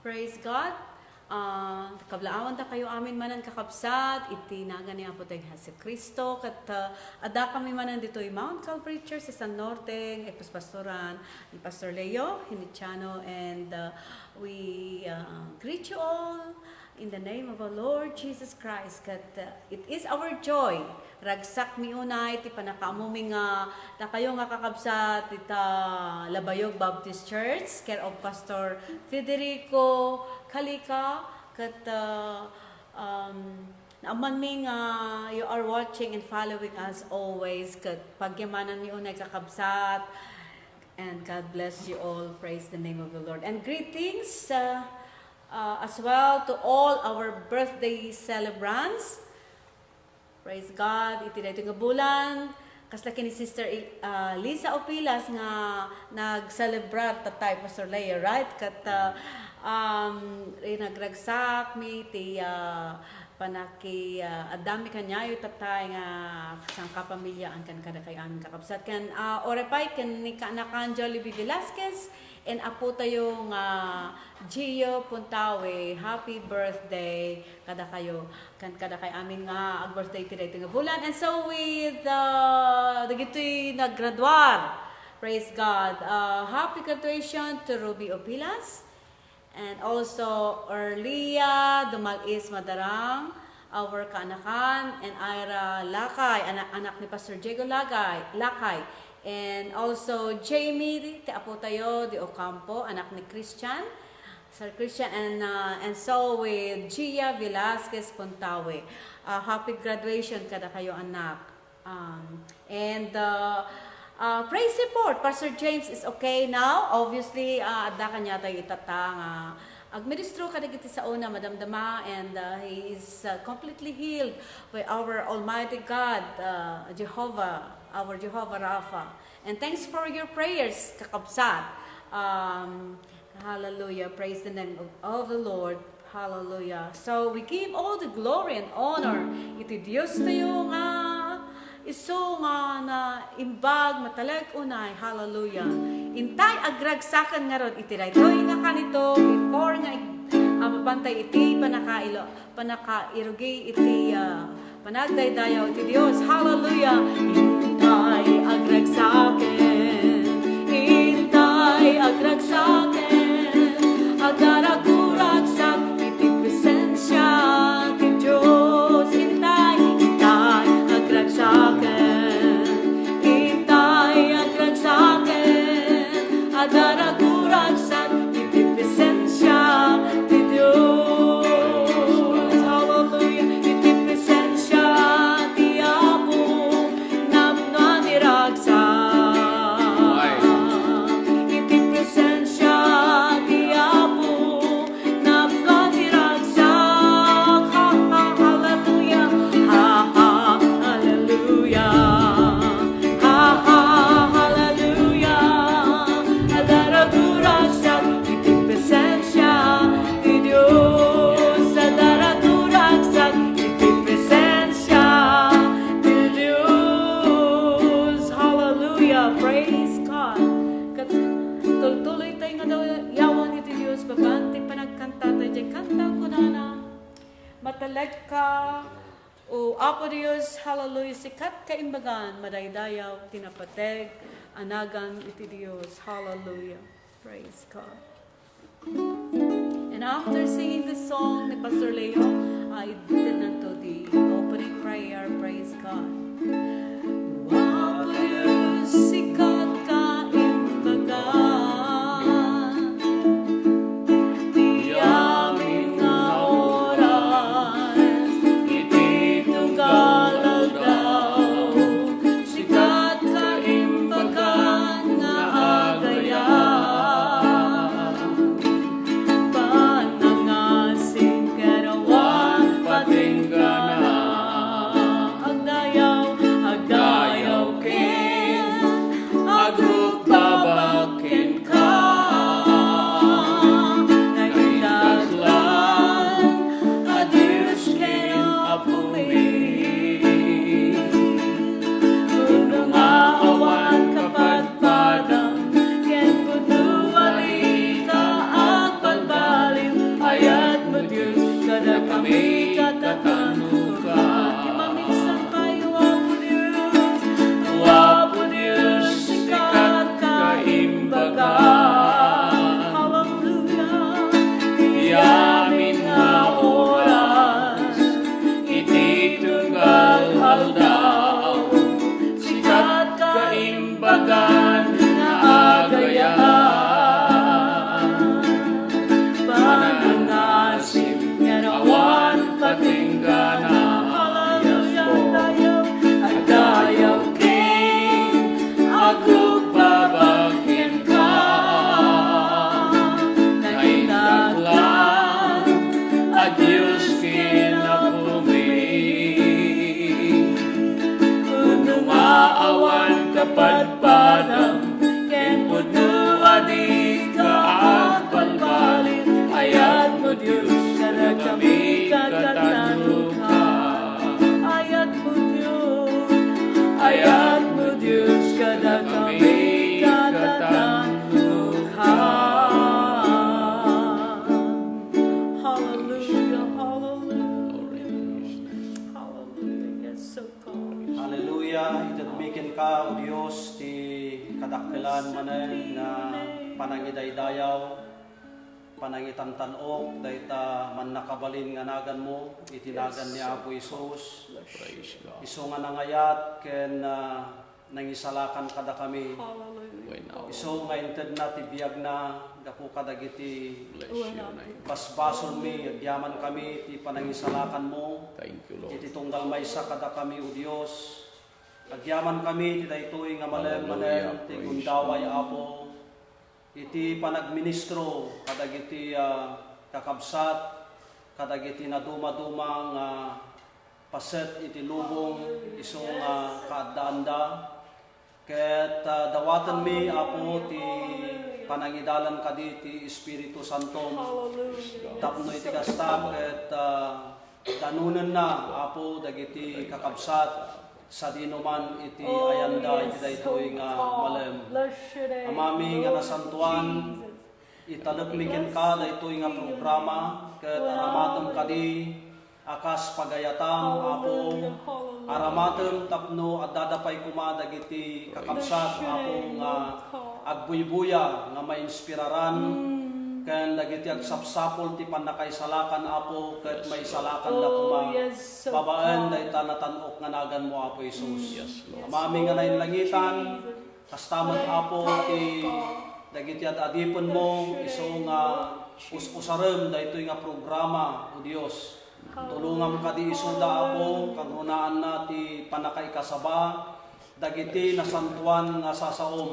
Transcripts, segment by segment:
Praise God. Kablaawan ta kayo amin manan kakabsat, iti naga ni Apo tayo si Kristo, kat ada kami manan dito Mount Calvary Church sa San Norte, pastoran ni Pastor Leo Hinichano, and we greet you all in the name of our Lord Jesus Christ. Kat it is our joy ragsak mi unay ti panakaamuming na kayo nga kakabsat ita Labayog Baptist Church, care of Pastor Federico Kalika, kat naaman mi nga you are watching and following us always, kat pagyamanan mi unay kakabsat, and God bless you all. Praise the name of the Lord, and greetings as well to all our birthday celebrants. Praise God. Iti dito nga bulan, kaslaki ni Sister Lisa Opilas nga nag-celebrate tatay Pastor Leia, right? Kat nagragsak mi ti panaki adami kanyayo tatay nga sang kapamilyaan kan kada kay amin kakabsat kan orepay kan ni kanakan Jollibee Velasquez and apo tayo nga Gio Puntawe, happy birthday kada kayo kan kada kay amin nga ag birthday ti dayto nga bulan. And so with dagitoy naggraduar, praise God, happy graduation to Ruby Opilas, and also Erlia Dumal-is Madarang, our kaanakan, and Ira Lakay, anak ni Pastor Diego Lakay, and also Jamie, ti apo tayo di Ocampo, anak ni Sir Christian, and so with Gia Velasquez Puntawe, happy graduation kada kayo anak, and praise report, Pastor James is okay now. Obviously, adda kanya tayo itatang agministro kadagiti sa una madamdama, and he is completely healed by our Almighty God, Jehovah, our Jehovah Rapha. And thanks for your prayers, kakabsat. Hallelujah, praise the name of the Lord. Hallelujah. So we give all the glory and honor iti Dios tayo nga iso nga na imbag matalag unay. Hallelujah. Intay agragsakan nga ron iti daytoy nga kanito before nga mabantay iti panakairugi iti panagdaydayaw iti Dios. Hallelujah. Intay agragsaken, intay agragsaken, agaraguragsak iti presensya ti Dios. Intay agragsaken, intay agragsaken, agaraguragsak iti presensya ti Dios. Hallelujah. Iti presensya ti Apo napno niragsak. Iti presensya ti Apo napno niragsak. Hallelujah. Hallelujah. Hallelujah. Adaraguragsak iti presensya ti Dios. Adaraguragsak iti presensya ti Dios. Hallelujah. Praise God. Tuloy tayo nga daw yawan iti Dios. Babanti panagkanta tayo dyan. Kanta ko na matalag ka o Apo Dios. Hallelujah. Sikat kaimbagan madaydayaw tinapateg anagan iti Dios. Hallelujah. Praise God. And after singing the song ni Pastor Leo, I did to the opening prayer. Praise God. Apo Dios, sikat kaimbagan, di amin nga oras, iti tunggal daw, sikat kaimbagan nga agayat, panangasing karawan patingganan, agdayaw padpadam ken pudno adi ka ang palbalin ayat mo Diyos kada kami katatanukha ayat mo Diyos kada kami katatanukha. Hallelujah, hallelujah. Hallelujah. Yes, so cold. Hallelujah, itadmikin ka, O Diyos, ti kadakkelan manen nga panangidaydayaw, panangitantanok, dayta man nakabalin nga nagan mo, itinagan ni Apo Isus. Iso nga nangayat, ken nangisalakan kada kami. Iso nga inted na tibiyag na, gapu kadagiti basbason mi, agyaman kami, ti panangisalakan mo. Iti tunggal maysa kada kami, O Diyos. Agyaman kami, ti daytoy nga malem-malem, ti gundaway Apo. Iti panagministro, kadagiti kakabsat, kadagiti na duma-duma nga paset iti lubong, isong kaaddaanda. Ket dawatan mi, Apo, ti panangidalan kadi ti Espiritu Santo. Tapno iti kastam, ket danunan na, Apo, dagiti kakabsat, sa dinuman iti ayanda iti daytoy nga malem. Amami nga nasantuan, italagmikin ka daytoy nga programa, ket aramatem kadi akas pagayatam, Apo, aramatem tapno at dadapay kuma dagiti kakabsat, Apo, nga agbuybuya nga mainspiraran, ken dagiti agsapsapol ti panakaisalakan, Apo, ket may salakan na kuma babaen dayta natanok nga nagan mo, Apo Isus. Amami nga nainlangitan, kastaman, Apo, ti dagiti at adipon mo, iso nga usarem daytoy nga programa, O Dios. Tulungam kadi isuda, Apo, kangrunaan na ti panakaikasaba, dagiti nasantuan nga sasaom.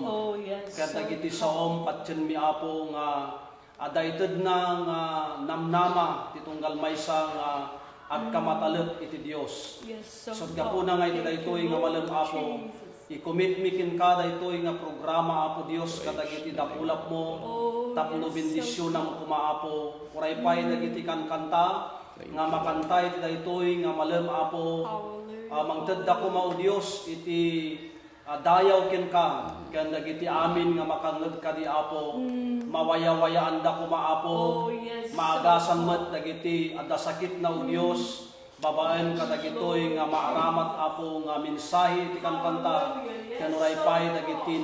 Ket dagiti saom patyen mi, Apo, nga adayted na nga namnama titunggal maysa nga agkamatalep iti Dios. So gapuna nga iti daytoy nga malem, Apo, i-commit-mikin ka daytoy nga programa, Apo Dios, kadagiti dakulap mo, tapno bendisyon ang kuma, Apo, uraypay dagiti kanta nga makantay iti daytoy nga malem, Apo, mangted da kuma, O Dios, iti dayaw ken ka, ken dagiti amin nga makanged kadi, Apo, mawaya-wayaan da kuma, Apo, maagasan met dagiti adda sakit na, O Dios, babaen kadagitoy nga maaramat, Apo, nga mensahe ti kanta, ken uraypay dagiti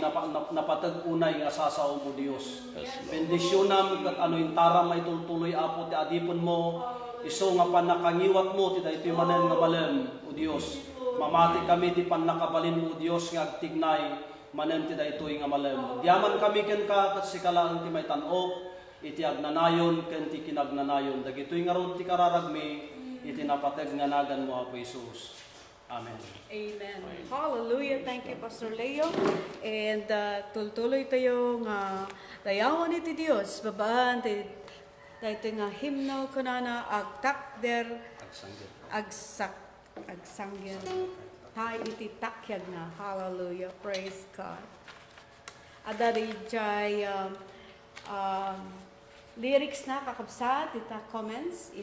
napateg unay nga sasaom, O Dios. Bendisyonam ket ano intaram may tultuloy, Apo, ti adipon mo, iso nga panakangiwat mo ti daytoy manen nga balem, O Dios. Mamati kami ti panakabalin mo, Dios, nga agtignay manen ti daytoy nga malem. Diaman kami ken ka ket sikalaan ti may tan-ok, iti agnanayon ken ti kinagnanayon. Dagitoy nga rod ti kararagmi, iti napateg nga nagan mo, Apo Isus. Amen. Amen. Hallelujah. Thank you, Pastor Leo. And tultuloy tayo nga dayawon iti Dios. Babaan daytoy nga himno kunana agtakder agsangyan tayo iti takyag na. Hallelujah. Praise God. Adari jay lyrics na kakabsat, ita comments,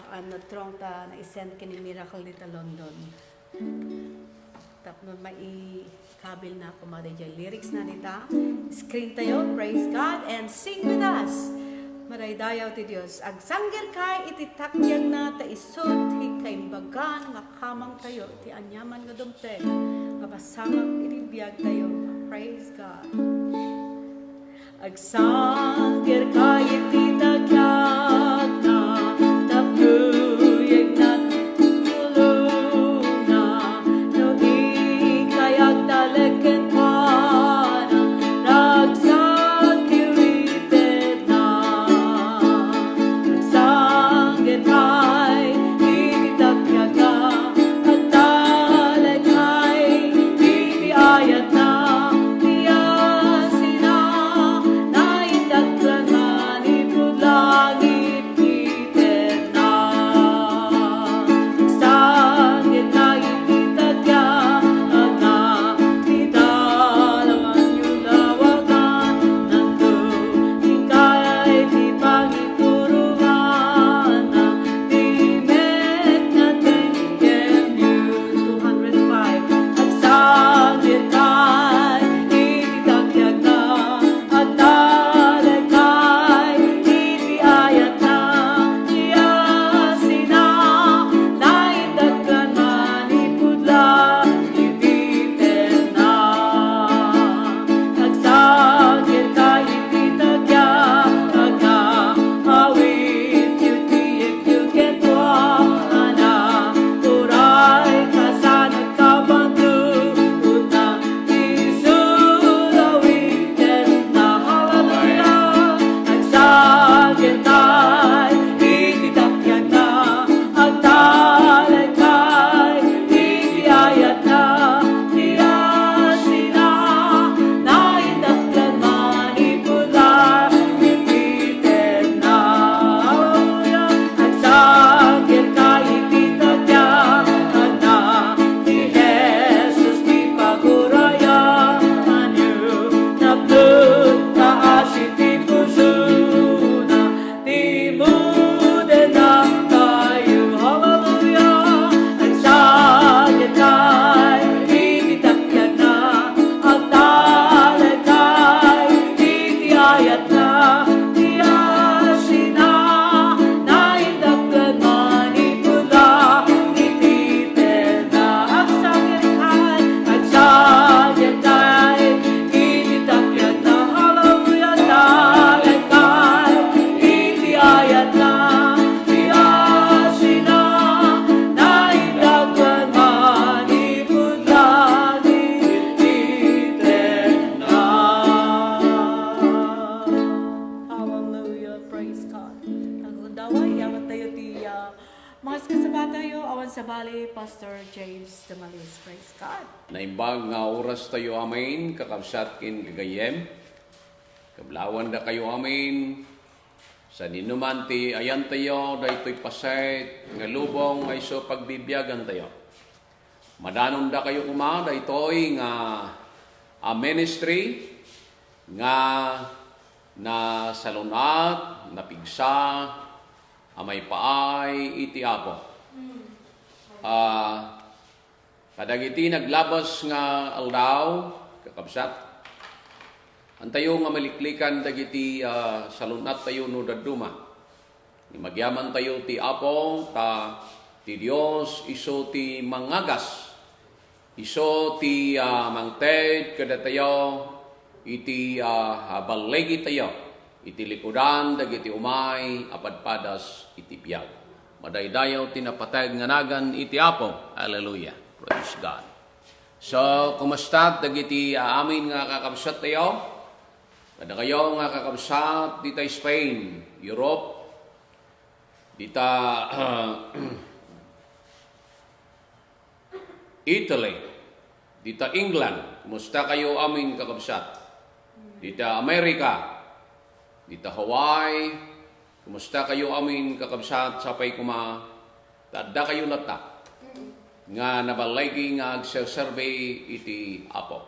ano trong ta na-isend kini Miracle dita London. Tapno mai-kabil na kumada jay lyrics na nita. Screen tayo, praise God, and sing with us. Maraydayaw ti Dios. Agsanggir kay iti takyag na ta isod kay bagan nga kamang tayo ti anyaman nga dumteg nga basamang iti biyag tayo. Praise God. Agsanggir kay iti takyag na tapuyeg na tuluna no ikayag talagken pa na nagsagirited na agsanggir kay iti takyaga at talagkay iti ayat na tiyasina na itaglangan Mga kasabata yo, awan sa bali, Pastor Jeam&MinaDumal-is. Praise God. Naimbag nga oras tayo amin, kakabsat kin gagayem. Kablawan da kayo amin. Sa dinuman ti ayan tayo, da ito'y paset, nga lubong ay so pagbibiyagan tayo. Madanon da kayo kuma, da ito'y nga ministry, nga na salunat, napigsa, amay paay, iti apo. Kadagiti naglabas nga aldaw, kakabsat, antayo nga maliklikan dagiti salunat tayo no daduma. Magyaman tayo ti apo, ti Dios, iso ti mangagas, iso ti mangted, kada tayo, iti balegi tayo, iti likudan, dagiti umay, apadpadas, iti piyag. Madaydayaw tinapatag nga nagan iti apo. Hallelujah. Praise God. So, kumusta dagiti amin nga kakabsat tayo? Kada kayo nga kakabsat dita Spain, Europe, dita Italy, dita England, kumusta kayo amin kakabsat? Dita Amerika, dita Hawaii, kumusta kayo amin kakabsat sapay kuma, tadda kayo lata, nga nabalagi nga agser-survey iti apo.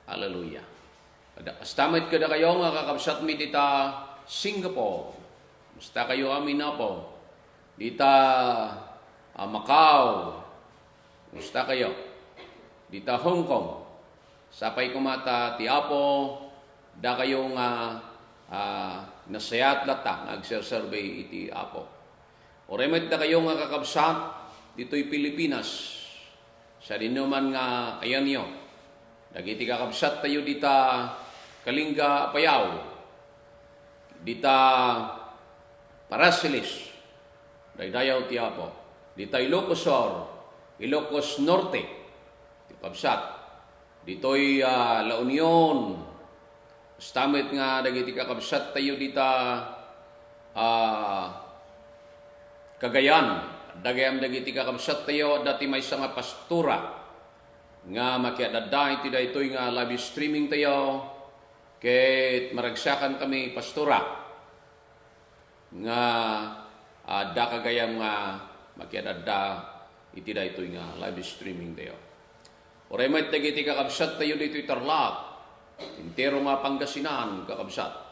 Hallelujah. Astamit kada kayo nga kakabsat mi dita Singapore, kumusta kayo amin apo? Dita Macau, kumusta kayo? Dita Hong Kong, sapay kumata ti apo, da kayo nga nasayat lata, nagser-survey iti apo. Oremet da kayo nga kakabsat, dito'y Pilipinas, sa dinuman nga ayan nyo. Dagiti kakabsat tayo dita Kalinga, Payaw, dita Parasilis, daydayaw ti apo. Dita Ilocos Sur, Ilocos Norte, ti kabsat. Dito'y La Union, stamit nga dagiti kakabsat tayo dita Cagayan. Dagayam dagiti kakabsat tayo dati may nga pastura nga makiadada iti daytoy nga live streaming tayo ket maragsakan kami pastura nga da kagayam nga makiadada iti daytoy nga live streaming tayo. Oremet dagiti kakabsat tayo dito'y Tarlac, intero nga Pangasinan kakabsat.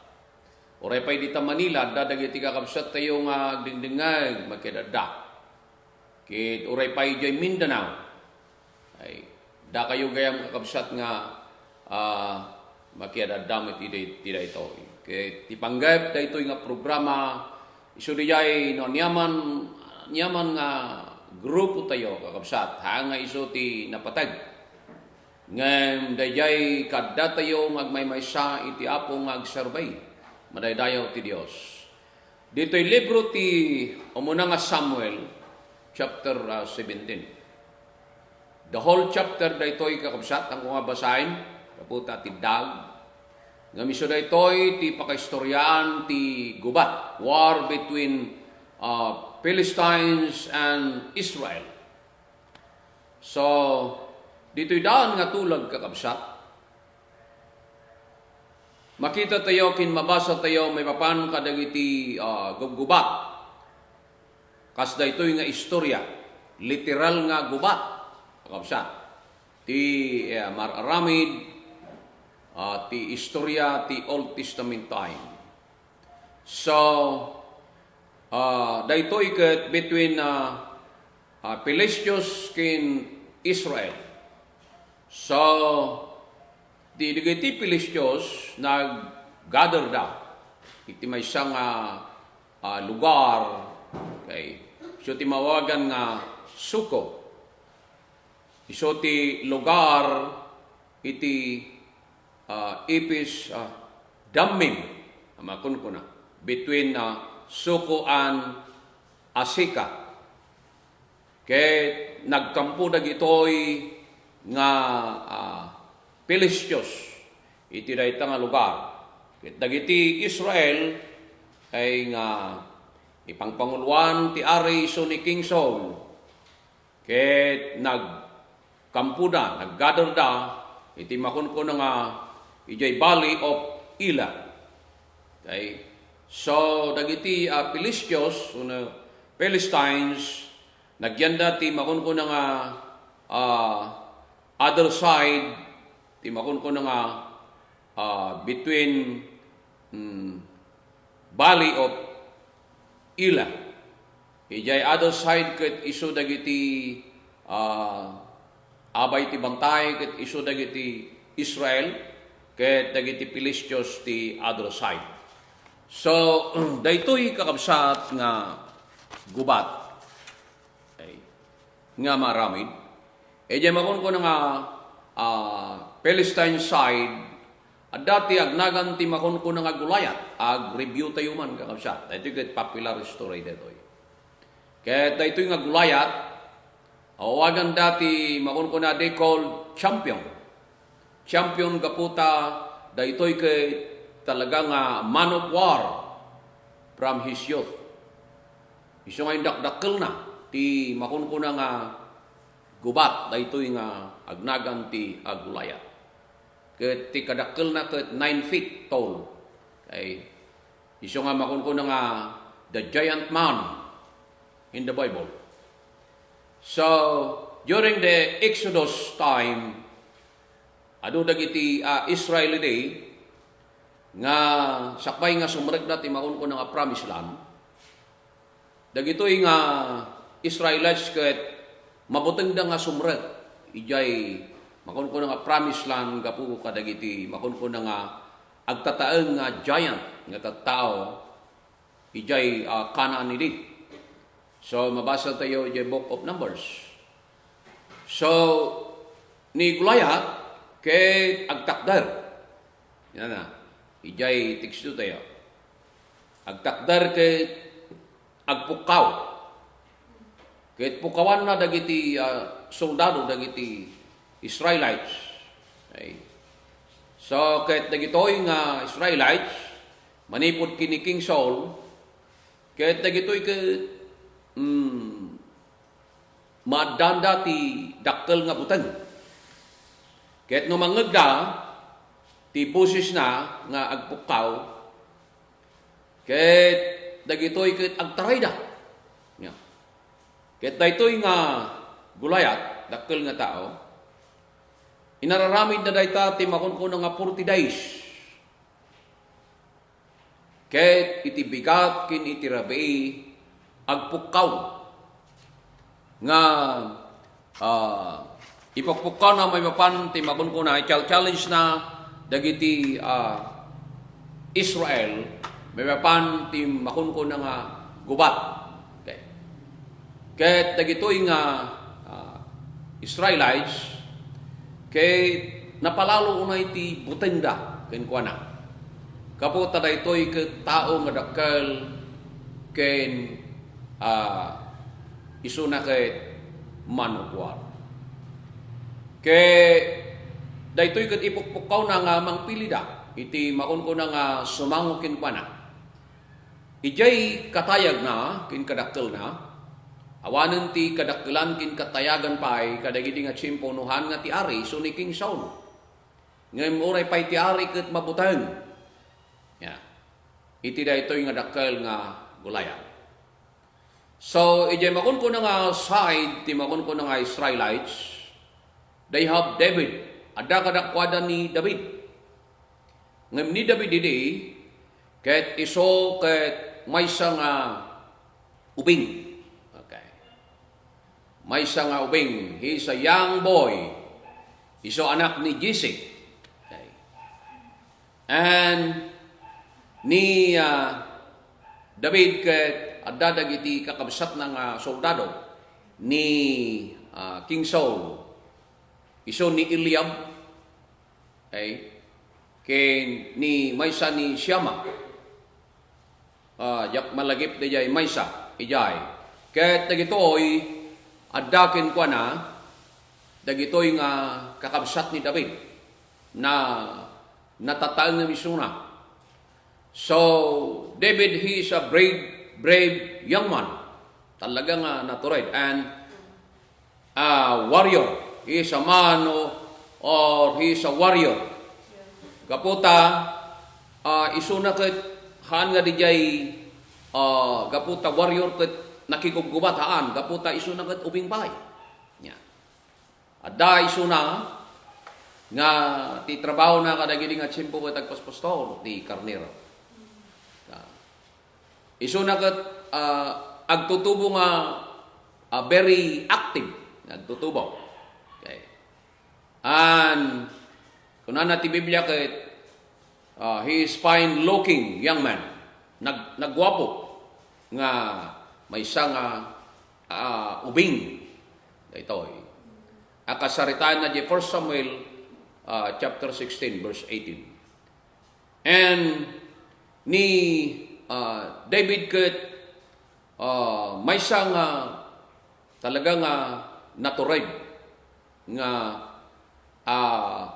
Oray pa'y dita Manila, dadagiti kakabsat tayo nga dingdingag, magkidada. Kit oray pa'y dyan Mindanao. Ay, da kayo gayam kakabsat nga magkidadamit iti ito. Kit ipanggap da ito nga programa, iso diyay no, niyaman nga grupo tayo kakabsat. Hanga iso ti napatag. Ngem dayjay kadda tayo magmaymaysa iti apo nga agsurvey. Madaydayaw ti Dios. Dito'y libro ti umuna nga Samuel chapter 17. The whole chapter daytoy kakabsat ang nga basahin, kaputa ti dag. Ngem isu daytoy ti pakaistoryaan ti gubat, war between Philistines and Israel. So dito'y daan nga tulag kakabsat. Makita tayo, mabasa tayo, may papan kadagiti gubat. Kas daytoy nga istorya, literal nga gubat kakabsat. Ti mararamid, ti istorya, ti Old Testament time. So, daytoy ket between Philistines kin Israel. So, di digiti Philistines nag-gather daw. Iti may isang lugar, okay. So, timawagan nga Suko. Iso ti lugar, iti ipis dammim, amakun ko na, between Suko and Asika. Kaya nagkampo dagitoy nga Philistines iti dayta nga lugar. Ket dagiti Israel ay nga ipangpanguluan ti Ari iso ni King Saul, ket nagkampuda, naggather da, iti makunkuna nga ijay Valley of Ila. Okay? So, dagiti Pilistiyos, Philistines, nagyanda ti makunkuna nga other side, ti makunkuna nga between Valley of Ila. Ijay other side ket isu dagiti abay ti bantay ket isu dagiti Israel ket dagiti Pilistiyos ti other side. So daytoy kakabsat nga gubat okay, nga maramid. Ijay makon ko nga Palestine side at dati agnagan ti makon ko nga Gulayat ag-review tayo man kakabsat. Daytoy ket popular story daytoy. Kaya daytoy nga Gulayat, awagan dati makon ko na they called champion. Champion kaputa, daytoy kay talaga nga man of war from his youth. Iso nga dakdakkel na, ti makon ko na nga gubat, daytoy nga agnagan ti Gulayat. Ket ti kadakkel na ket 9 feet tall. Okay. Iso nga makon ko na nga the giant man in the Bible. So, during the Exodus time, adu dagiti Israeli day, nga sakbay nga sumrek na ti makon ko nga promised land, dagitoy nga Israelites ket mabuteng da nga sumrek, ijay makon ko nga promised land gapu kadagiti makon ko nga agtataeng nga giant nga tattao, ijay Canaan idi. So, mabasa tayo yung Book of Numbers. So, ni Gulayat, kay agtakdar. Yan na. Ijay tiksto tayo. Agtakdar kay agpukaw. Kay pukawan na dagiti soldado, dagiti Israelites. Okay. So, kay dagitoy nga Israelites, manipod kini King Saul, kay dagitoy kay madanda ti dakkel nga buteng. Ket no mangegda ti busis na nga agpukaw, ket dagitoy ket agtarayda. Yeah. Ket daytoy nga Gulayat, dakkel nga tao, inararamid na dayta ti makunkuna nga 40 days. Ket iti bigat kin iti rabi agpukaw nga ipagpukaw na may mapan ti makon ko na challenge na dagiti Israel may mapan ti makon ko na nga gubat. Okay. Ket dagitoy nga Israelites kay napalalo unay ti butenda ken kuana. Kaputa daytoy ket tao nga dakkel ken isu na kay man of war. Kay daytoy ket ipukpukaw na nga mangpilida iti makon ko na nga sumangukin pa na. Ijay katayag na kin kadakkel na. Awanen ti kadakkelan kin katayagan pay kadagiti nga tsimponuhan nga ti ari so ni King Saul. Ngem oray pay ti ari ket mabuteng. Ya. Iti daytoy nga dakkel nga Gulayat. So, ijay makon ko na nga side, ti makon ko na nga Israelites, they have David. Ada kadakwada ni David. Ngam ni David idi, ket iso ket maysa nga ubing. Okay. Maysa nga ubing. He's a young boy. Iso anak ni Jesse. Okay. And ni David ket adda dagiti kakabsat ng soldado ni King Saul. Iso ni Eliab, okay, ken ni maysa ni Shama. Jak malagip dijay maysa ijay. Ket dagitoy adda ken kuana dagitoy nga kakabsat ni David na natataeng nga misuna. So David, he is a brave brave young man. Talagang natural. And warrior. He is a man or he is a warrior. Kaputa, isuna ket haan nga dijay kaputa warrior ket nakigugubat haan. Kaputa isuna ket ubing bahay. Yeah. Adda isuna nga ti trabaho na kadagili nga tsimpo ket agpaspastor ti karnero. Isuna ket agtutubo nga very active. Nagtutubo. Okay. And kung ti Biblia ket he is fine-looking young man. Nagwapo nga may isang ubing. Ito akasaritaan na di 1 Samuel chapter 16 verse 18. And ni David ket may isang talagang natural nga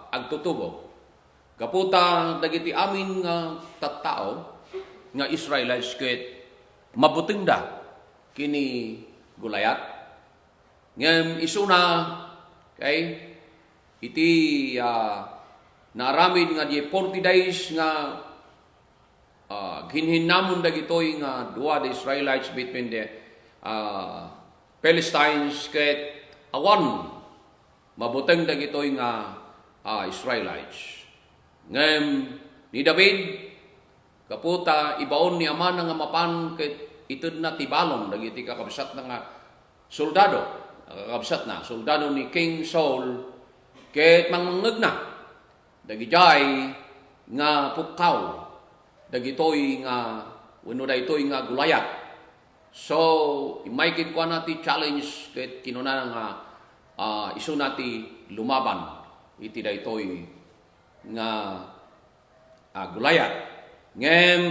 agtutubo. Kaputa dagiti amin nga tattao nga Israelites ket mabuting da kini Gulayat. Ngem isuna kay iti naaramid nga di 40 days nga ginhinamon dagitoy nga duwa the Israelites between the Palestines ket awan mabuteng dagitoy nga Israelites. Ngem ni David kaputa ibaon ni ama nga mapan ket itud na tibalong dagiti kakabsat nga soldado. Kakabsat na soldado ni King Saul ket mangngeg na dagijay nga pukaw dagitoy nga wenno daytoy nga Gulayat. So imaykin ko na ti challenge ket kinuna nga isu nati lumaban iti daytoy nga Gulayat. Ngem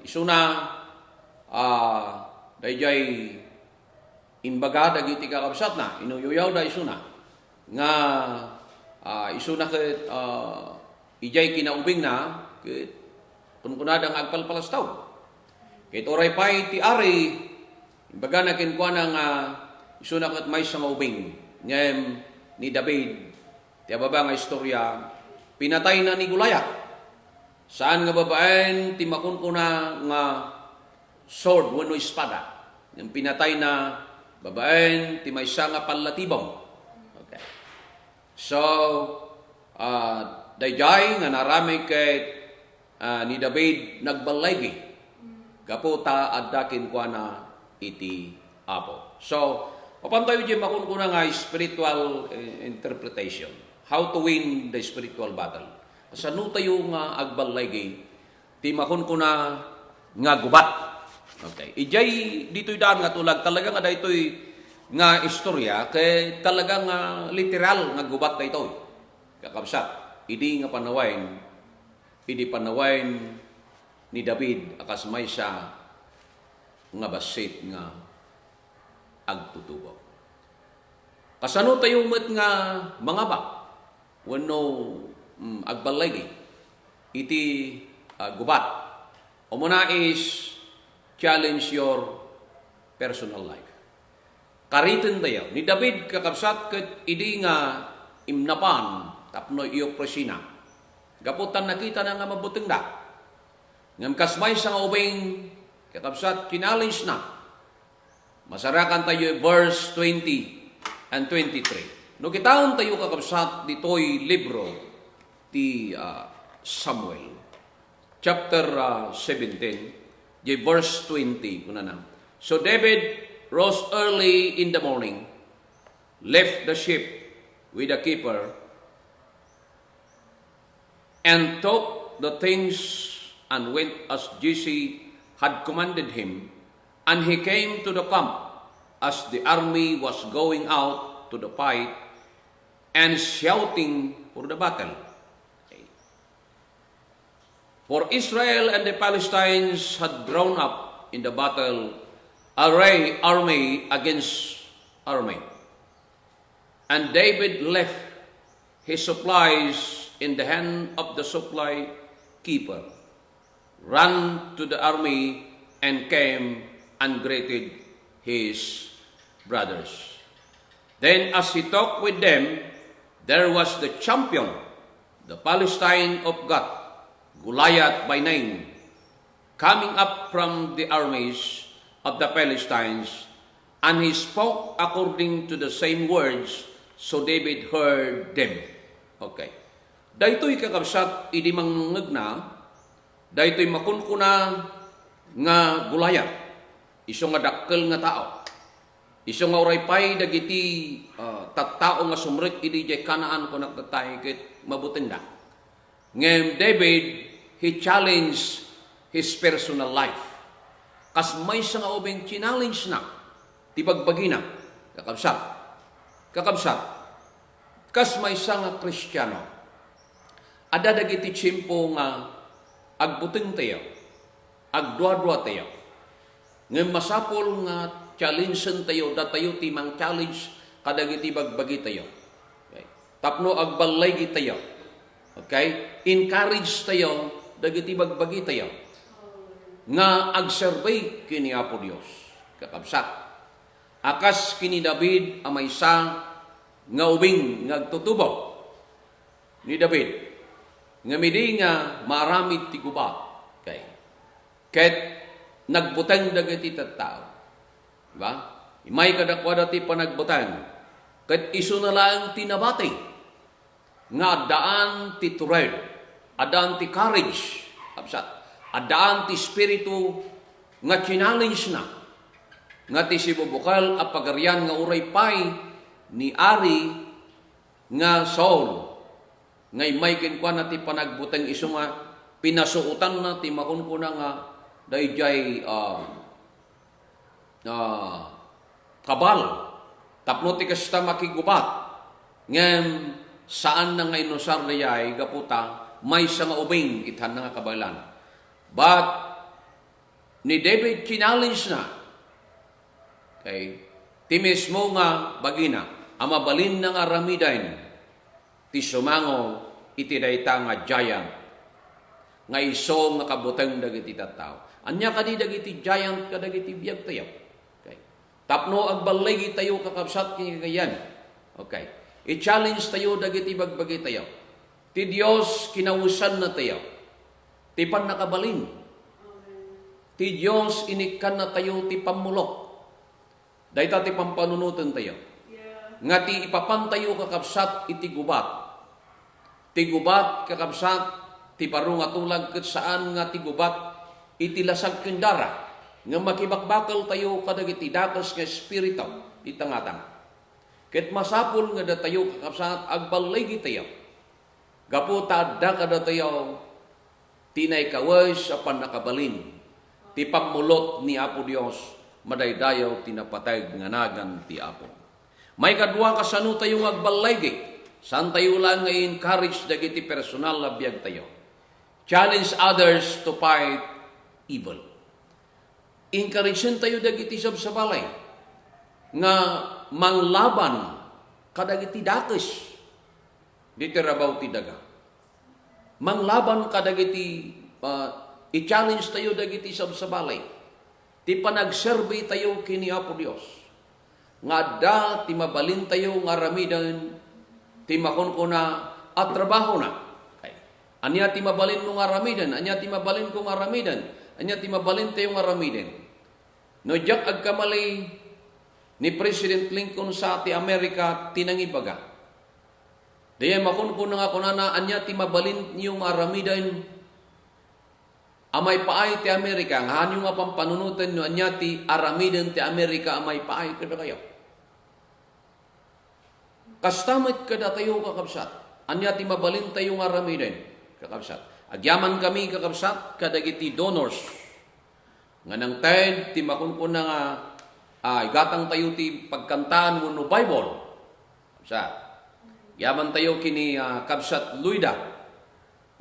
isuna dayjay imbaga dagiti kakabsat na inuyoyaw da isuna nga isuna ket ijay kinaubing na ket kunkunadang agpalpalastaw. Ket oray pay ti ari imbaga na kinkuana nga isuna ket may sa maubing ngem ni David ti ababa nga istorya pinatay na ni Gulayat. Saan nga babaen ti makunkuna nga sword wenno espada. Yung pinatay na babaen ti maysa nga palatibong. Okay. So dayjay nga narami ket ni David nagbalaygi. Kaputa adda kinkuana iti Apo. So papantayo di makunkuna nga spiritual interpretation. How to win the spiritual battle. Sanu tayo nga agbalaygi ti makunkuna nga gubat. Okay. Ijay dito'y daan nga tulag talaga nga daytoy nga istorya kay talaga nga literal nga gubat daytoy. Kakabsat idi nga panawain ni David akas may siya nga basit nga agtutubo. Kasano tayo met nga mga ba wenno agbalaygi iti gubat. Umuna is challenge your personal life. Karitin tayo. Ni David kakabsat ket idi nga imnapan tapno iyo presina. Gaputan nakita na nga mabuting da. Ngam kasmay sa nga ubing kakabsat challenge na. Masarakan tayo verse 20 and 23. No kitaon tayo kakabsat ditoy libro ti Samuel chapter 17 verse 20 kuna na. So David rose early in the morning, left the sheep with the keeper, and took the things and went as Jesse had commanded him, and he came to the camp as the army was going out to the fight and shouting for the battle. For Israel and the Palestinians had drawn up in the battle army against army. And David left his supplies in the hand of the supply keeper, ran to the army, and came and greeted his brothers. Then as he talked with them, there was the champion, the Philistine of Gath, Goliath by name, coming up from the armies of the Philistines, and he spoke according to the same words, so David heard them. Okay. Daytoy kakabsat, idi mangngeg na, daytoy makunkuna nga Goliath, iso nga dakkel nga tao. Iso nga oray pay dagiti tattao nga sumrek idi jay Kanaan ko nagtatay ket mabutinda. Ngem David, he challenged his personal life. Kas may nga ubing challenge na, ti pagbagina, kakabsat. Kakabsat, kas may nga Kristiyano, ada dagiti tiyempo nga agbuting tayo, agdwa-dwa tayo. Ngem masapol nga challenge tayo, datayo ti mang challenge kadagiti bagbagi tayo. Okay. Tapno agbalay tayo. Okay? Encourage tayo, dagiti bagbagi tayo. Nga agsurvey kini Apo Dios. Kakabsat. Akas kini David amay sa nga ubing ngagtutubo ni David. Nga midi nga maramid ti gubat. Okay. Ket nagbutang dagiti tattao. Diba? May kadakwada ti panagbutang. Ket iso na lang tinabati. Nga daan ti tured. Adaan ti courage. Absat. Adaan ti spiritu nga challenge na. Nga ti sibubukal a pagarian nga uray pay ni Ari nga Saul. Ngay may kinkwa na ti panagbutang iso nga pinasuutan na ti makunkuna nga dayjay kabal. Tapno ti kasta makigubat. Ngem saan na ngay nosar dayay gaputa may nga ubing ithan nga kabalan. But ni David challenge na. Okay. Ti mismo nga bagina amabalin nga ramidain ti sumango iti dayta nga giant nga iso nga kabutang dagiti tattao. Anya kadi dagiti giant kadagiti biyag tayo. Okay. Tapno agbalay tayo kakabsat kini kayan. Okay. I-challenge tayo dagiti bagbagi tayo. Ti Dios kinawusan na tayo. Ti pan nakabalin. Ti Dios inikan na tayo ti pamulok. Dayta ti pampanunutan tayo. Nga ti ipapantayo kakabsat iti gubat. Ti gubat kakabsat ti parong atulag ket saan nga ti gubat iti lasag kendara nga makibakbakal tayo kadagiti dakas nga espiritu itangatang. Ket masapul nga datayo kakabsat agbalay tayo. Gaputa da kada tayo tinay kawes apan nakabalin. Ti pamulot ni Apo Dios madaydayaw tinapatay nga nagan ti Apo. May kadwa kasano tayo agbalay saan tayo lang nga encourage dagiti personal na biyag tayo. Challenge others to fight evil. Encourage tayo dagiti sabsabalay nga manglaban kadagiti dakes diti rabaw ti daga. Manglaban kadagiti i-challenge tayo dagiti sabsabalay. Ti panagserbi tayo kini Apo Dios. Nga da ti mabalin tayo nga ramidan ti makunkuna at trabaho na. Okay. Anya ti mabalin mo nga ramidan, anya ti mabalin ko nga ramidan, anya ti mabalin tayo nga ramidan. No jak agkamali ni President Lincoln sa ti Amerika tinangibaga. Daya makunkuna nga kunana anya ti mabalin niyo nga ramidan amay paay ti Amerika, nga hanyo nga pampanunutan nyo, anya ti aramiden ti Amerika, amay paay kada kayo. Kastamit kada tayo kakabsat, anya ti mabalin tayo nga aramiden, kakabsat. Agyaman kami kakabsat, kadagiti donors. Nga nang tayo, ti makunkun na nga, igatang tayo ti pagkantaan mo no Bible. Kakabsat. Agyaman tayo kini kabsat Luida,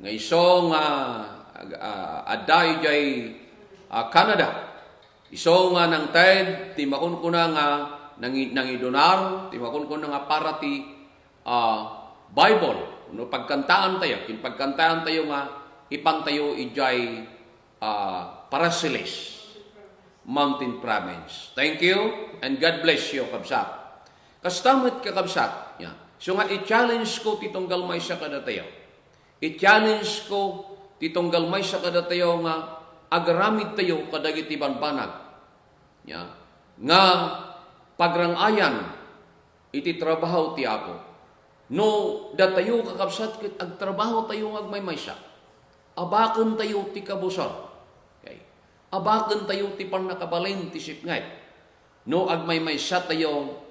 nga isong aday jay Canada. Iso nga nang TED, ti makunkuna nga nang idonar, ti makunkuna nga para ti Bible. No, pagkantaan tayo, kinpagkantaan tayo nga ipan tayo ijay parasilis. Mountain Province. Thank you and God bless you, kabsat. Kastamit ka, kabsat. Yeah. So nga, i-challenge ko titong galmay sa kadatayo. I-challenge ko titong galmay sa kadatayo nga agaramid tayo kadagiti banbanag. Yeah. Nga pagrangayan iti trabaho ti Apo. No, datayo kakabsat kit ag trabaho tayo agmaymaysa. Abaken tayo ti kabusor. Okay. Abaken tayo ti pannakabalin ti sipngay. No, agmaymaysa tayo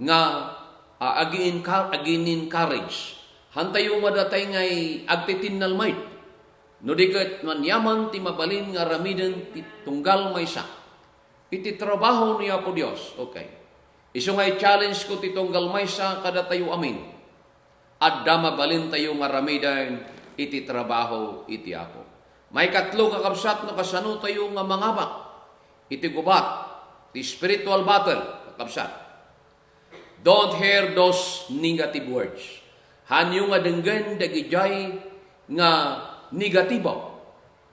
nga agin-encourage. Hantayo madatay ngay agtitinnalmayt. No, diket manyaman ti mabalin nga ramiden ti tunggal maysa. Iti trabaho ni Apo Dios. Okay. Iso nga i-challenge ko ti tunggal maysa kada tayo amin. Adda mabalin tayo nga ramidan iti trabaho iti Apo. May katlo kakabsat no kasano tayo nga mangabak. Iti gubat, ti spiritual battle, kakabsat. Don't hear those negative words. Hanyo nga denggan dagijay nga negatibo.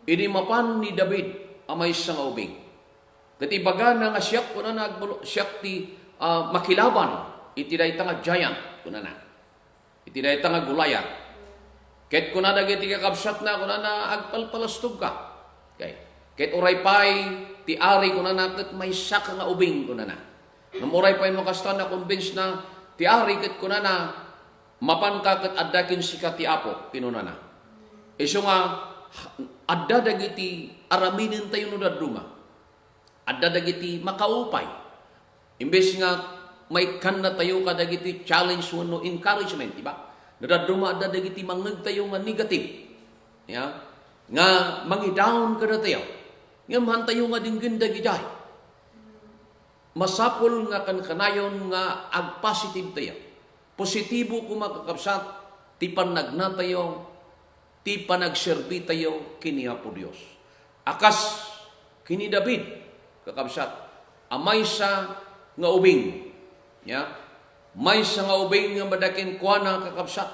Ini mapan ni David amay sa nga ubing. Katibaga na nga siyak ko na siyak ti makilaban. Iti day nga giant ko na. Iti day nga gulayat. Ket kuna dagiti kakabsat na kuna na agpalpalastog ka. Okay. Ket uray pay ti ari kuna na ket may sak nga ubing kuna na. Namuray pay makasta na convince na ti ari ket kuna na mapan ka ket addakin sika ti Apo kinuna na. Isu nga adda dagiti araminin tayo no daduma. Adda dagiti makaupay. Imbes nga may kan na tayo kadagiti challenge no encouragement, di ba? Nadaduma adda dagiti mangeg tayo nga negative. Ya? Nga mangidown kada tayo. Nga man tayo nga dinggin dagijay. Masapol nga kanayon nga ag positive tayo. Positibo kung makakabsat ti panagna tayo, ti panagserbi tayo kini Apo Dios. Akas kini David kakabsat amay sa nga ubing. Ya? May sa nga ubing nga madakin kuana kakabsat.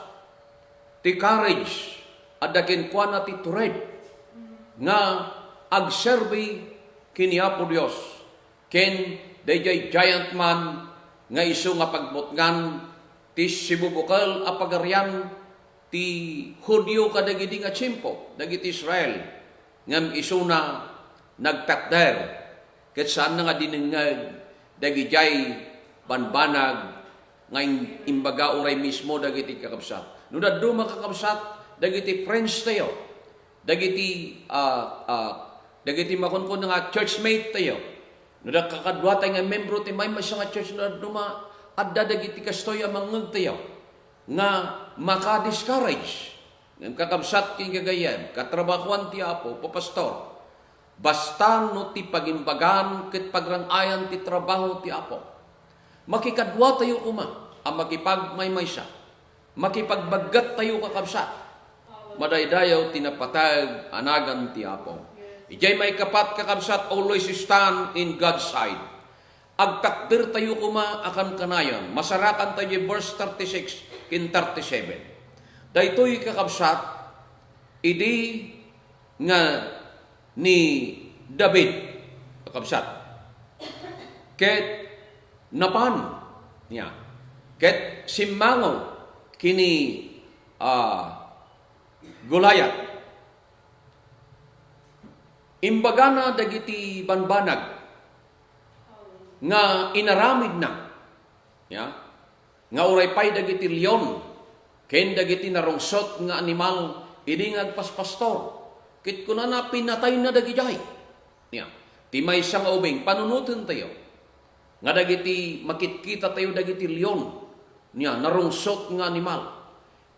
Ti courage adakin kuana ti tured nga agserbi kini Apo Dios. Ken dayjay giant man nga isu nga pagbutngan ti sibubukal a pagarian ti Hudyo kadagiti nga tiyempo dagiti Israel ngam isu na nagtakder ket saan nga dinengeg dagijay banbanag nga imbaga uray mismo dagiti kakabsat. No dadto makakabsat dagiti friends tayo. Dagiti dagiti makunkun nga churchmate tayo. No kakadwa tayo nga membro ti may nga church na duma adda dagiti kastoy amangeg tayo nga maka-discourage. Ngem kakabsat king kagayan katrabahuan ti Apo papastor. Basta no ti pagimbagan ket pagrangayan ti trabaho ti Apo. Makikadwa tayo kuma, ang makipagmaymaysa. Makipagbaggat tayo kakabsat. Madaydayaw tinapatag anagan ti Apo. Ijay may kapat kakabsat, always stand in God's side. Agtakdir tayo kuma akan kanayon. Masarakan tayo verse 36 kin 37. Daytoy kakabsat, idi nga ni David kakabsat. Ket napan niya. Ket simmango kini Gulayat. Imbaga na dagiti banbanag nga inaramid na. Ya? Nga uray pay dagiti leon. Ken dagiti narungsot nga animal idi nga agpaspastor. Ket kuna na pinatay na dagijay. Ya. Timay sa nga ubing panunutin tayo. Nga dagiti makitkita tayo dagiti leon niya narungsot nga animal.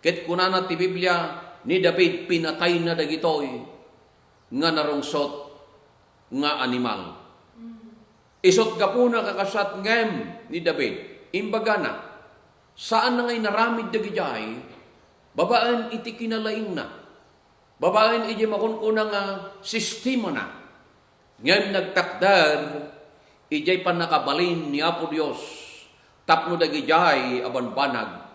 Ket kunana ti Biblia ni David pinatay na dagitoy nga narungsot nga animal. Isot gapuna kakasat ngem ni David. Imbaga na saan na ngay naramid dagijay babaan iti kinalaing na. Babaan iti makunkuna nga sistema na. Ngem nagtakdar ijay panakabalin ni Apo Dios tapno dagijay abanbanag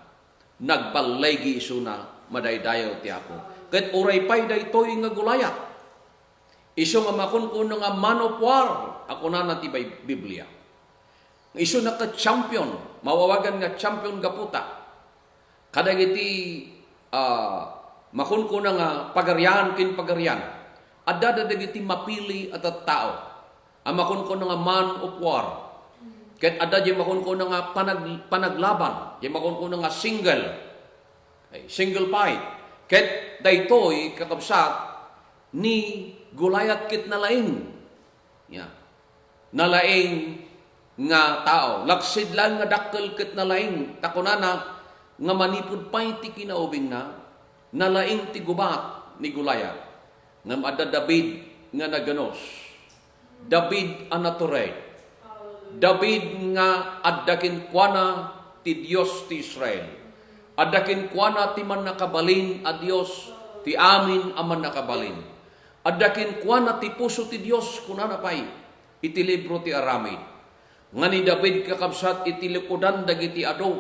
nagbalaygi isuna madaydayaw ti Apo. Ket uray pay daytoy nga Gulayat. Iso nga makunkuno nga man of war, ako na natibay Biblia. Iso na ka-champion, mawawagan nga champion gaputa. Kadagiti makunkuno nga pagaryan kin pagaryan. Adda dagiti mapili at tao. Ang makunkuno nga man of war. Ket adda di makunkuno nga panaglaban, di makunkuno nga single fight. Ket daytoy kakabsat ni gulayat kit nalaing. Yeah. Nalaing nga tao. Laksid lang nga dakkel kit nalaing. Takunana nga manipud pay ti kinaubing na nalaing ti gubat ni gulayat. Ngam adda David nga naganos. David anaturey. David nga addakin kuana ti Dios ti Israel. Addakin kuana ti man nakabalin a Dios ti amin aman nakabalin. Addakin kuana ti puso ti Dios kunana pay iti libro ti Aramid. Nga ni David kakabsat iti likudan dagiti ado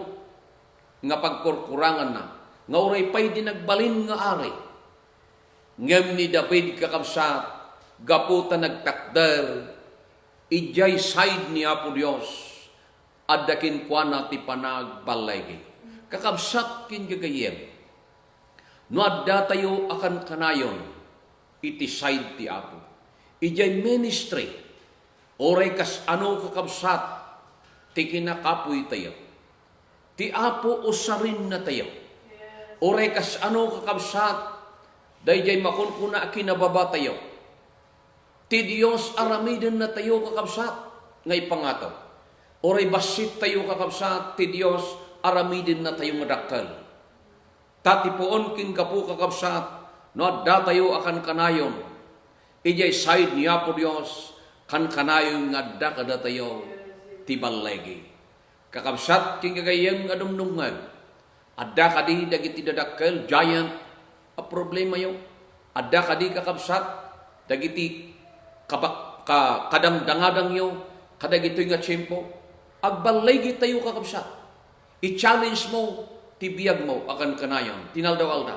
nga pagkurkurangan na. Nga uray pay di nagbalin nga ari. Ngem ni David kakabsat gaputa nagtakder ijay side ni Apo Dios addakin kuana ti panagbalay. Kakabsat kin gagayem. No adda tayo akan kanayon iti side ti Apo. Ijay ministry oray kas ano kakabsat ti kinakapoy tayo. Ti Apo usarin na tayo. Oray kas ano kakabsat dayjay makunkuna kinababa tayo. Ti Dios aramiden na tayo kakabsat ngay pangato. Oray basit tayo kakabsat ti Dios aramiden na tayo madakkel. Tatipoon kin kapu kakabsat no adda tayo akan kanayon. Ijay side ni Apo Dios kan kanayon nga adda kada tayo ti balegi. Kakabsat kin gagayem nga dumdungan. Adda kadi dagiti dadakkel giant a problema yo. Adda kadi kakabsat dagiti kadangdangadang yo kadagitoy nga tiyempo agbalegi tayo kakabsat. I-challenge mo tibiyag mo akan kanayon tinaldaw-aldaw.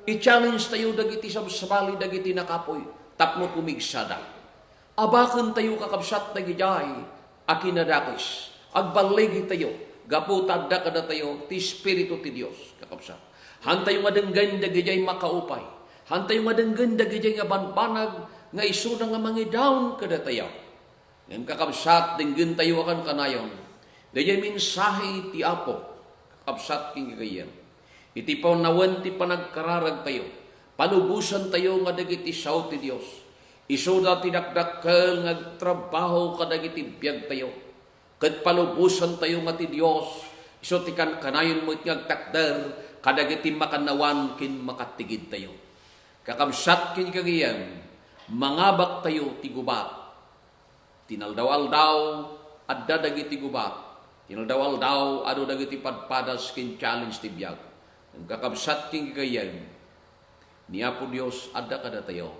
I-challenge tayo dagiti sabali dagiti nakapoy tapno pumigsada. Abaken tayo kakabsat dagijay akinadakis. Agbalegi tayo gaputa da kada tayo ti espiritu ti Dios kakabsat. Hantay madenggan dagijay makaupay. Hantay madenggan dagijay nga banbanag nga isu na nga mangidawn kada tayo. Ngem kakabsat denggen tayo akan kanayon. Dayjay mensahe ti Apo kakabsat king gagayem. Iti paunawan ti panagkararag tayo. Palubusan tayo nga dagiti sao ti Dios. Isu da tinakdakkel nga trabaho kadagiti biag tayo. Ket palubusan tayo nga ti Dios. Isu ti kanayon mo iti agtakder kadagiti makanawan kin makatigid tayo. Kakabsat kin kagayem. Mangabak tayo ti gubat. Tinaldaw-aldaw adda dagiti gubat. Tinaldaw-aldaw adu dagiti padpadas kin challenge ti biag. Ang kakabsat king gagayem ni Apo Dios adda kada tayo.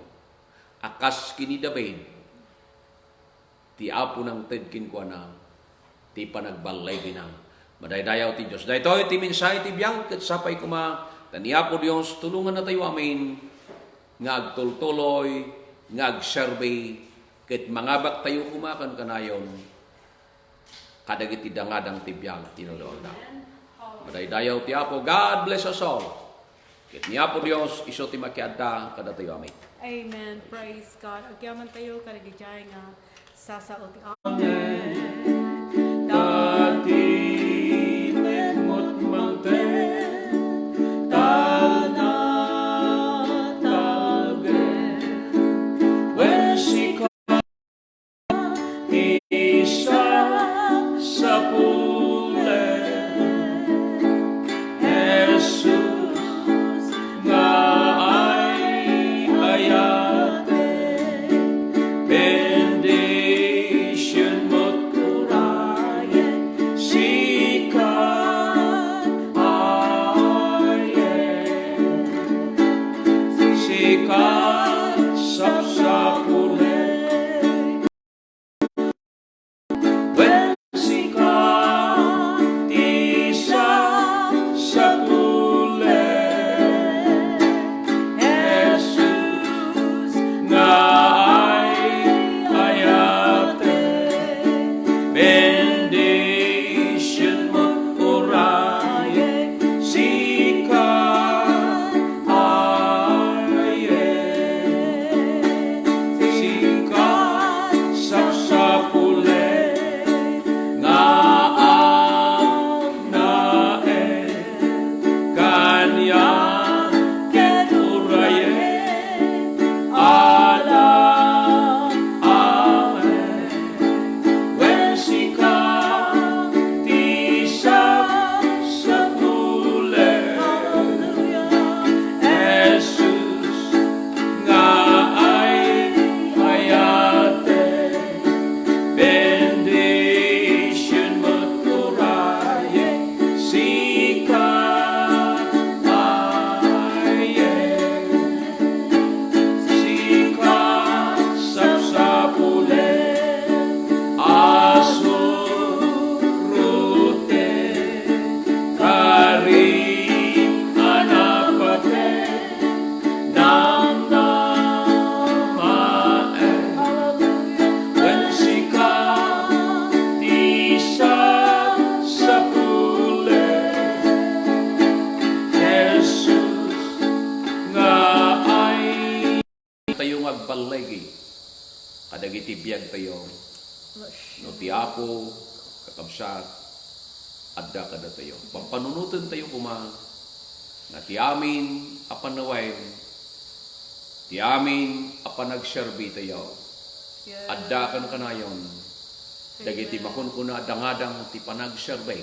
Akas kini David ti Apo nang ted kin kuana ti panagbalay ginang madaydayaw ti Dios. Daytoy ti mensahe ti biag ket sapay kuma ni Apo Dios tulungan na tayo amin nga agtultuloy nga agsurvey ket mangabak tayo kumakan kanayon kadagiti dangadang ti biag tinaldaw-aldaw. Madaydayaw ti Apo. God bless us all. Ket ni Apo Dios iso ti makiadda kada tayo amin. Amen. Praise God. Agyaman tayo karigijay nga sasao ti Bendition balegi. Kadagiti biyag tayo. No ti Apo, kakabsat, adda kada tayo. Pampanunutan tayo kuma, na ti amin apanawain, ti amin apanagserbi tayo. Yes. Adda kan kanayon, dagiti makunkuna dangadang ti panagserbay.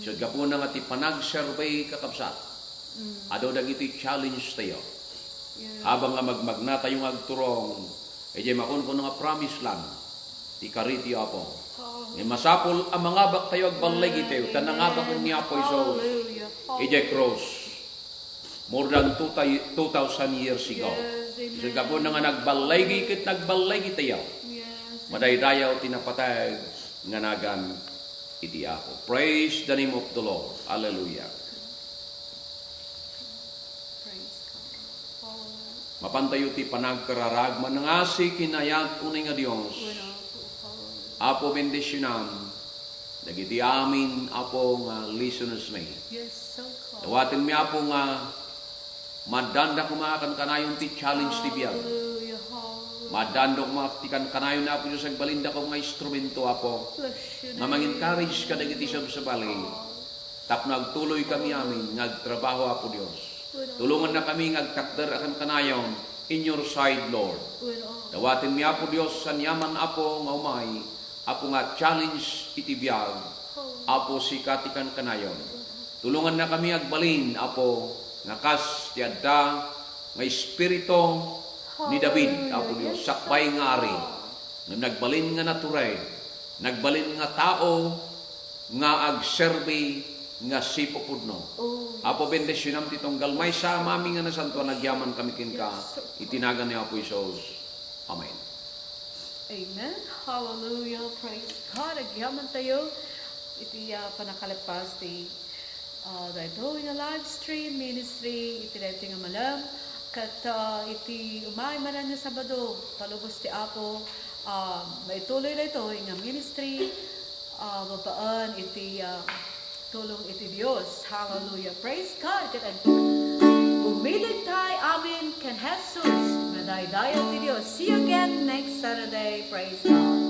So gapuna nga ti panagserbay kakabsat. Ado dagiti challenge tayo. Yes. Habang nga magmagna tayong agturong, edi makunkuna nga promise land, ti kariti Apo. Nga masapol ang mga bak tayo agbalay tayo, tanangabak ni Apo Isos. Ije cross. More than 2,000 years ago. Yes, So gapon nga nagbalay tayo. Yes. Madaydayaw tinapatay nga nagan iti Apo. Praise the name of the Lord. Hallelujah. Praise God. Mapantayo ti panagkararagman ng asi kinayag unay nga Diyos. Apo bendisyonan, dagiti amin, Apo, nga listeners may. Yes, so God. Dawatin mi, Apo, nga madanda kumakan kanayon ti challenge ti biyag. Hallelujah. Hallelujah. Madanda kumatikan kanayon na, Apo, Diyos, agbalinda ko nga instrumento, Apo. Nga mang-encourage ka dagiti sa balay. Tapno agtuloy kami amin, ngagtrabaho, Apo, Diyos. Tulungan na kami ngagtakder akan kanayon in your side, Lord. Dawatin mi, Apo, Diyos, sa niyaman, Apo, nga umay, Apo nga challenge iti biyag, Apo si katikan kanayon. Tulungan na kami agbalin, Apo, nga kas ti adda nga espiritu ni David, Apo Dios, sakbay nga ari, nga nagbalin nga naturay, nagbalin nga tao, nga agserbi, nga sipopudno. Apo bendisyon ti tunggal may sa mami nga nasanto nagyaman kami kinka, itinagan ni Apo Isos. Amen. Amen. Hallelujah. Praise God. Agyaman tayo. Iti panakalipas ti dahito nga live stream ministry. Iti dahito nga malam. Kat iti umay manan nga Sabado. Palubos ti Apo. Maituloy dahito nga ministry. Babaan iti tulong iti Dios. Hallelujah. Praise God. Kat umilig tayo amin kan Jesus. Madaydayan ti Dios. See you again next Saturday. Praise God.